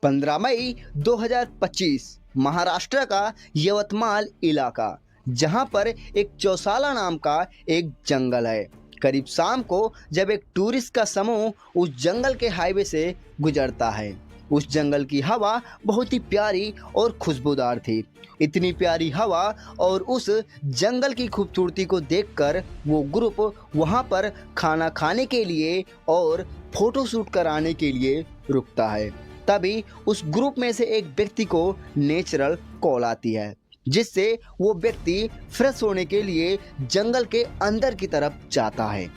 15 मई 2025 महाराष्ट्र का यवतमाल इलाका, जहां पर एक चौसाला नाम का एक जंगल है। करीब शाम को जब एक टूरिस्ट का समूह उस जंगल के हाईवे से गुजरता है, उस जंगल की हवा बहुत ही प्यारी और खुशबूदार थी। इतनी प्यारी हवा और उस जंगल की खूबसूरती को देखकर वो ग्रुप वहाँ पर खाना खाने के लिए और फोटो शूट कराने के लिए रुकता है। तभी उस ग्रुप में से एक व्यक्ति को नेचुरल कॉल आती है, जिससे वो व्यक्ति फ्रेश होने के लिए जंगल के अंदर की तरफ जाता है।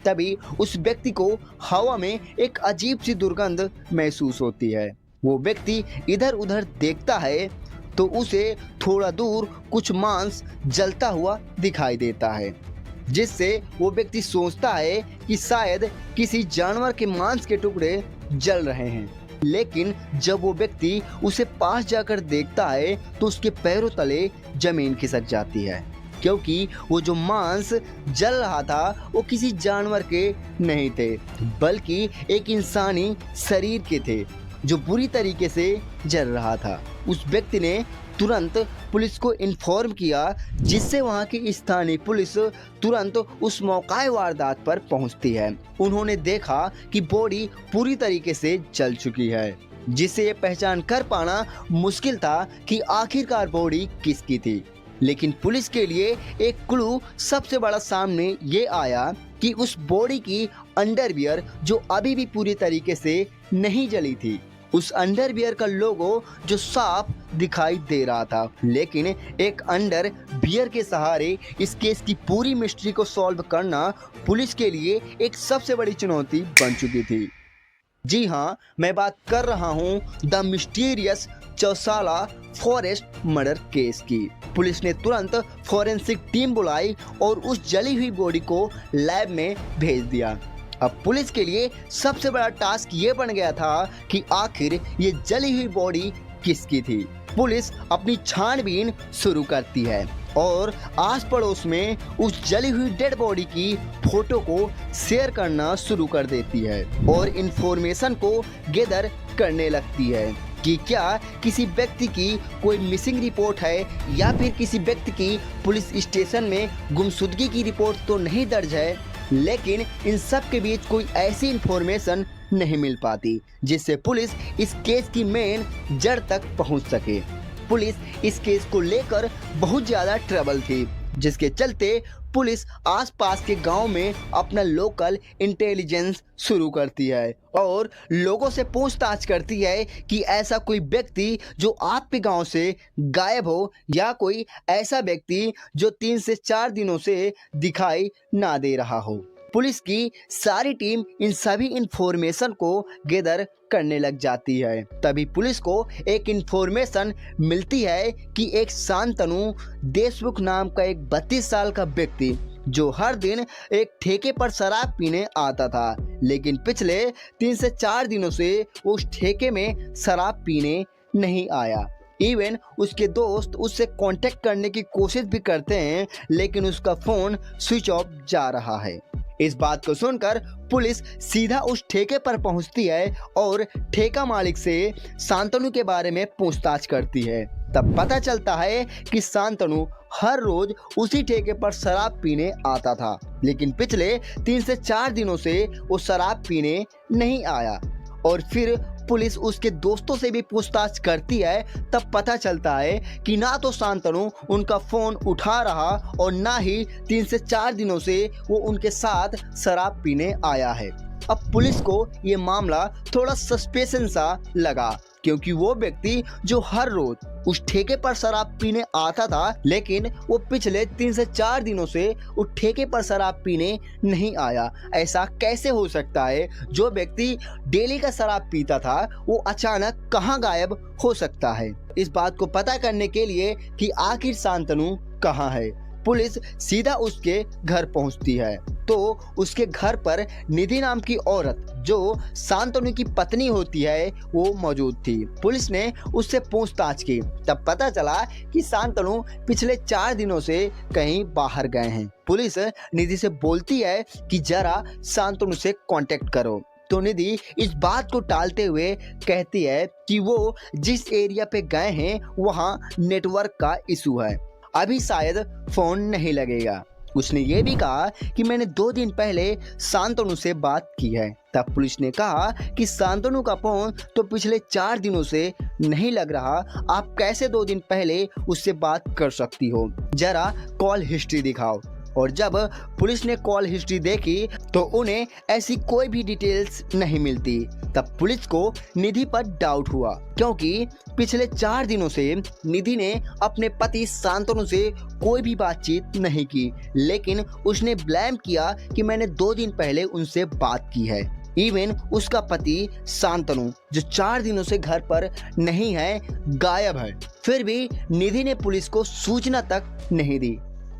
तभी उस व्यक्ति को हवा में एक अजीब सी दुर्गंध महसूस होती है। वो व्यक्ति इधर उधर देखता है तो उसे थोड़ा दूर कुछ मांस जलता हुआ दिखाई देता है, जिससे वो व्यक्ति सोचता है कि शायद किसी जानवर के मांस के टुकड़े जल रहे हैं। लेकिन जब वो व्यक्ति उसे पास जाकर देखता है तो उसके पैरों तले जमीन खिसक जाती है, क्योंकि वो जो मांस जल रहा था वो किसी जानवर के नहीं थे, बल्कि एक इंसानी शरीर के थे जो बुरी तरीके से जल रहा था। उस व्यक्ति ने तुरंत पुलिस को इन्फॉर्म किया, जिससे वहां की स्थानीय पुलिस तुरंत उस मौका वारदात पर पहुंचती है। उन्होंने देखा कि बॉडी पूरी तरीके से जल चुकी है, जिससे ये पहचान कर पाना मुश्किल था कि आखिरकार बॉडी किसकी थी। लेकिन पुलिस के लिए एक क्लू सबसे बड़ा सामने ये आया कि उस बॉडी की अंडरवियर जो अभी भी पूरी तरीके से नहीं जली थी, उस अंडरवियर का लोगो जो साफ दिखाई दे रहा था। लेकिन एक अंडरवियर के सहारे इस केस की पूरी मिस्ट्री को सॉल्व करना पुलिस के लिए एक सबसे बड़ी चुनौती बन चुकी थी। जी हाँ, मैं बात कर रहा हूँ the mysterious Chausala forest murder case की। पुलिस ने तुरंत फॉरेंसिक टीम बुलाई और उस जली हुई बॉडी को लैब में भेज दिया। अब पुलिस के लिए सबसे बड़ा टास्क ये बन गया था कि आखिर ये जली हुई बॉडी किसकी थी। पुलिस अपनी छानबीन शुरू करती है और आस पड़ोस में उस जली हुई डेड बॉडी की फोटो को शेयर करना शुरू कर देती है और इंफॉर्मेशन को गैदर करने लगती है कि क्या किसी व्यक्ति की कोई मिसिंग रिपोर्ट है या फिर किसी व्यक्ति की पुलिस स्टेशन में गुमशुदगी की रिपोर्ट तो नहीं दर्ज है। लेकिन इन सब के बीच कोई ऐसी इंफॉर्मेशन नहीं मिल पाती जिससे पुलिस इस केस की मेन जड़ तक पहुंच सके। पुलिस इस केस को लेकर बहुत ज़्यादा ट्रबल थी, जिसके चलते पुलिस आसपास के गांव में अपना लोकल इंटेलिजेंस शुरू करती है और लोगों से पूछताछ करती है कि ऐसा कोई व्यक्ति जो आपके गांव से गायब हो या कोई ऐसा व्यक्ति जो 3 से 4 दिनों से दिखाई ना दे रहा हो। पुलिस की सारी टीम इन सभी इंफॉर्मेशन को गैदर करने लग जाती है। तभी पुलिस को एक इंफॉर्मेशन मिलती है कि एक शांतनु देशमुख नाम का एक 32 साल का व्यक्ति जो हर दिन एक ठेके पर शराब पीने आता था, लेकिन पिछले 3 से 4 दिनों से उस ठेके में शराब पीने नहीं आया। इवन उसके दोस्त उससे कांटेक्ट करने की कोशिश भी करते हैं, लेकिन उसका फ़ोन स्विच ऑफ जा रहा है। इस बात को सुनकर पुलिस सीधा उस ठेके पर पहुंचती है और ठेका मालिक से शांतनु के बारे में पूछताछ करती है। तब पता चलता है कि शांतनु हर रोज उसी ठेके पर शराब पीने आता था, लेकिन पिछले 3 से 4 दिनों से वो शराब पीने नहीं आया। और फिर पुलिस उसके दोस्तों से भी पूछताछ करती है। तब पता चलता है कि ना तो शांतनु उनका फ़ोन उठा रहा और ना ही 3 से 4 दिनों से वो उनके साथ शराब पीने आया है। अब पुलिस को ये मामला थोड़ा सस्पेंशन सा लगा, क्योंकि वो व्यक्ति जो हर रोज उस ठेके पर शराब पीने आता था, लेकिन वो पिछले 3 से 4 दिनों से उस ठेके पर शराब पीने नहीं आया। ऐसा कैसे हो सकता है? जो व्यक्ति डेली का शराब पीता था वो अचानक कहाँ गायब हो सकता है? इस बात को पता करने के लिए कि आखिर शांतनु कहाँ है, पुलिस सीधा उसके घर पहुंचती है। तो उसके घर पर निधि नाम की औरत जो शांतनु की पत्नी होती है वो मौजूद थी। पुलिस ने उससे पूछताछ की, तब पता चला कि शांतनु पिछले 4 दिनों से कहीं बाहर गए हैं। पुलिस निधि से बोलती है कि जरा शांतनु से कांटेक्ट करो। तो निधि इस बात को टालते हुए कहती है कि वो जिस एरिया पे गए हैं वहाँ नेटवर्क का इशू है, अभी शायद फोन नहीं लगेगा। उसने ये भी कहा कि मैंने 2 दिन पहले शांतनु से बात की है। तब पुलिस ने कहा कि शांतनु का फोन तो पिछले 4 दिनों से नहीं लग रहा, आप कैसे 2 दिन पहले उससे बात कर सकती हो, जरा कॉल हिस्ट्री दिखाओ। और जब पुलिस ने कॉल हिस्ट्री देखी तो उन्हें ऐसी कोई भी डिटेल्स नहीं मिलती। तब पुलिस को निधि पर डाउट हुआ, क्योंकि पिछले 4 दिनों से निधि ने अपने पति शांतनु से कोई भी बातचीत नहीं की, लेकिन उसने ब्लेम किया कि मैंने 2 दिन पहले उनसे बात की है। इवन उसका पति शांतनु जो 4 दिनों से घर पर नहीं है, गायब है, फिर भी निधि ने पुलिस को सूचना तक नहीं दी।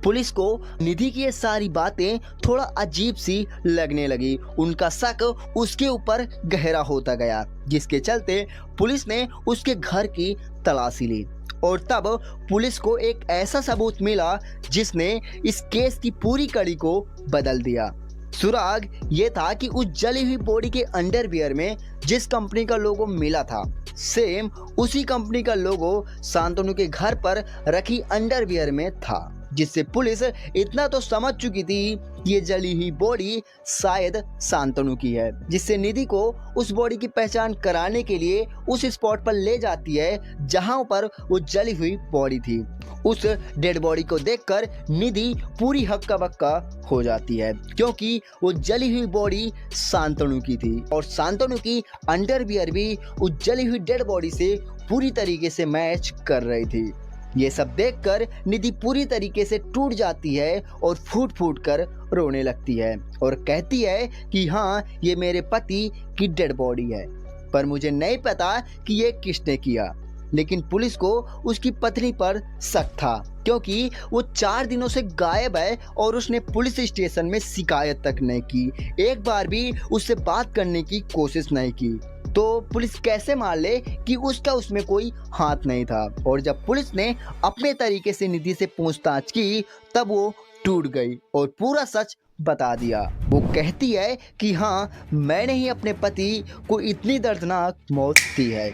पुलिस को निधि की ये सारी बातें थोड़ा अजीब सी लगने लगी। उनका शक उसके ऊपर गहरा होता गया, जिसके चलते पुलिस ने उसके घर की तलाशी ली। और तब पुलिस को एक ऐसा सबूत मिला जिसने इस केस की पूरी कड़ी को बदल दिया। सुराग ये था कि उस जली हुई बॉडी के अंडरवियर में जिस कंपनी का लोगो मिला था, सेम उसी कंपनी का लोगो शांतनु के घर पर रखी अंडरवियर में था, जिससे पुलिस इतना तो समझ चुकी थी कि ये जली हुई बॉडी शायद शांतनु की है, जिससे निधि को उस बॉडी की पहचान कराने के लिए उस स्पॉट पर ले जाती है जहां पर वो जली हुई बॉडी थी। उस डेड बॉडी को देखकर निधि पूरी हक्का बक्का हो जाती है, क्योंकि वो जली हुई बॉडी शांतनु की थी और शांतनु की अंडरवियर भी उस जली हुई डेड बॉडी से पूरी तरीके से मैच कर रही थी। ये सब देखकर निधि पूरी तरीके से टूट जाती है और फूट फूट कर रोने लगती है और कहती है कि हाँ, ये मेरे पति की डेड बॉडी है, पर मुझे नहीं पता कि ये किसने किया। लेकिन पुलिस को उसकी पत्नी पर शक था, क्योंकि वो 4 दिनों से गायब है और उसने पुलिस स्टेशन में शिकायत तक नहीं की, एक बार भी उससे बात करने की कोशिश नहीं की। तो पुलिस कैसे मान ले कि उसका उसमें कोई हाथ नहीं था। और जब पुलिस ने अपने तरीके से निधि से पूछताछ की तब वो टूट गई और पूरा सच बता दिया। वो कहती है कि हाँ, मैंने ही अपने पति को इतनी दर्दनाक मौत दी है।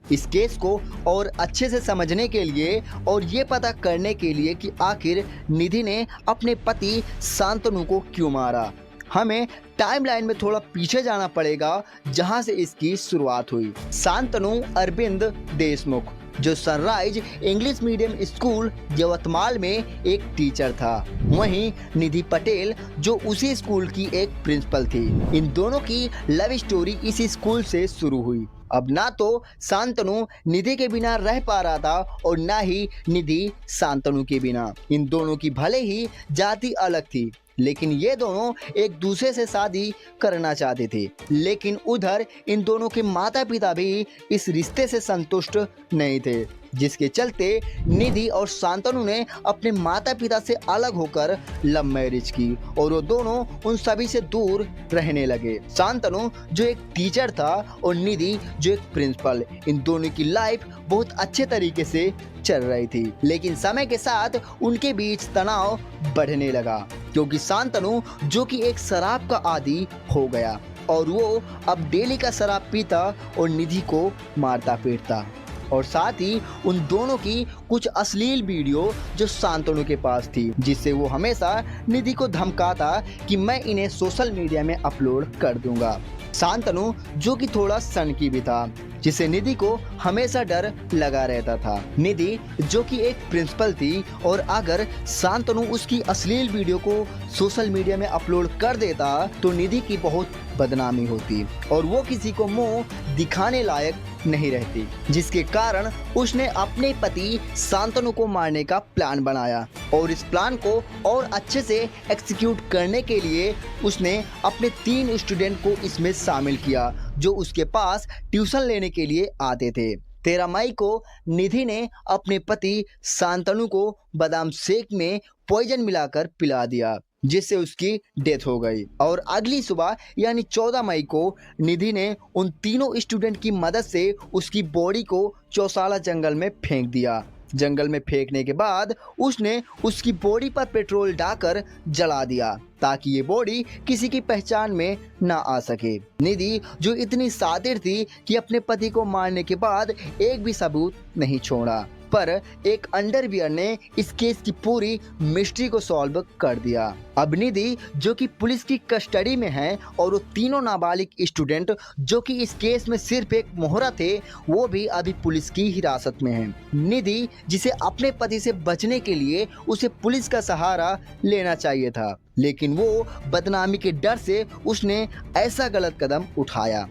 इस केस को और अच्छे से समझने के लिए और ये पता करने के लिए कि आखिर निधि ने अपने पति शांतनु को क्यों मारा, हमें टाइमलाइन में थोड़ा पीछे जाना पड़ेगा, जहां से इसकी शुरुआत हुई। शांतनु अरविंद देशमुख जो sunrise English medium school Yavatmal में एक टीचर था, वहीं निधि पटेल जो उसी स्कूल की एक प्रिंसिपल थी। इन दोनों की लव स्टोरी इसी स्कूल से शुरू हुई। अब ना तो शांतनु निधि के बिना रह पा रहा था और ना ही निधि शांतनु के बिना। इन दोनों की भले ही जाति अलग थी, लेकिन ये दोनों एक दूसरे से शादी करना चाहते थे। लेकिन उधर इन दोनों के माता पिता भी इस रिश्ते से संतुष्ट नहीं थे, जिसके चलते निधि और शांतनु ने अपने माता पिता से अलग होकर लव मैरिज की और वो दोनों उन सभी से दूर रहने लगे। शांतनु जो एक टीचर था और निधि जो एक प्रिंसिपल, इन दोनों की लाइफ बहुत अच्छे तरीके से चल रही थी। लेकिन समय के साथ उनके बीच तनाव बढ़ने लगा, क्योंकि शांतनु जो कि एक शराब का आदी हो गया और वो अब डेली का शराब पीता और निधि को मारता पीटता। और साथ ही उन दोनों की कुछ अश्लील वीडियो जो शांतनु के पास थी, जिससे वो हमेशा निधि को धमकाता कि मैं इन्हें सोशल मीडिया में अपलोड कर दूंगा। शांतनु जो कि थोड़ा सनकी भी था, जिसे निधि को हमेशा डर लगा रहता था। निधि जो कि एक प्रिंसिपल थी और अगर शांतनु उसकी अश्लील वीडियो को सोशल मीडिया में अपलोड कर देता तो निधि की बहुत बदनामी होती और वो किसी को मुंह दिखाने लायक नहीं रहती, जिसके कारण उसने अपने पति शांतनु को मारने का प्लान बनाया। और इस प्लान को और अच्छे से एग्जीक्यूट करने के लिए उसने अपने 3 स्टूडेंट को इसमें शामिल किया, जो उसके पास ट्यूशन लेने के लिए आते थे। 13 मई को निधि ने अपने पति शांतनु को बादाम शेक में पॉइजन मिलाकर पिला दिया, जिससे उसकी डेथ हो गई। और अगली सुबह यानी 14 मई को निधि ने उन तीनों स्टूडेंट की मदद से उसकी बॉडी को चौसाला जंगल में फेंक दिया। जंगल में फेंकने के बाद उसने उसकी बॉडी पर पेट्रोल डालकर जला दिया ताकि ये बॉडी किसी की पहचान में ना आ सके। निधि जो इतनी शातिर थी कि अपने पति को मारने के बाद एक भी सबूत नहीं छोड़ा, पर एक अंडरवियर ने इस केस की पूरी मिस्ट्री को सॉल्व कर दिया। अब निधि जो कि पुलिस की कस्टडी में है और वो तीनों नाबालिग स्टूडेंट जो कि इस केस में सिर्फ एक मोहरा थे, वो भी अभी पुलिस की हिरासत में है। निधि जिसे अपने पति से बचने के लिए उसे पुलिस का सहारा लेना चाहिए था, लेकिन वो बदनामी के डर से उसने ऐसा गलत कदम उठाया।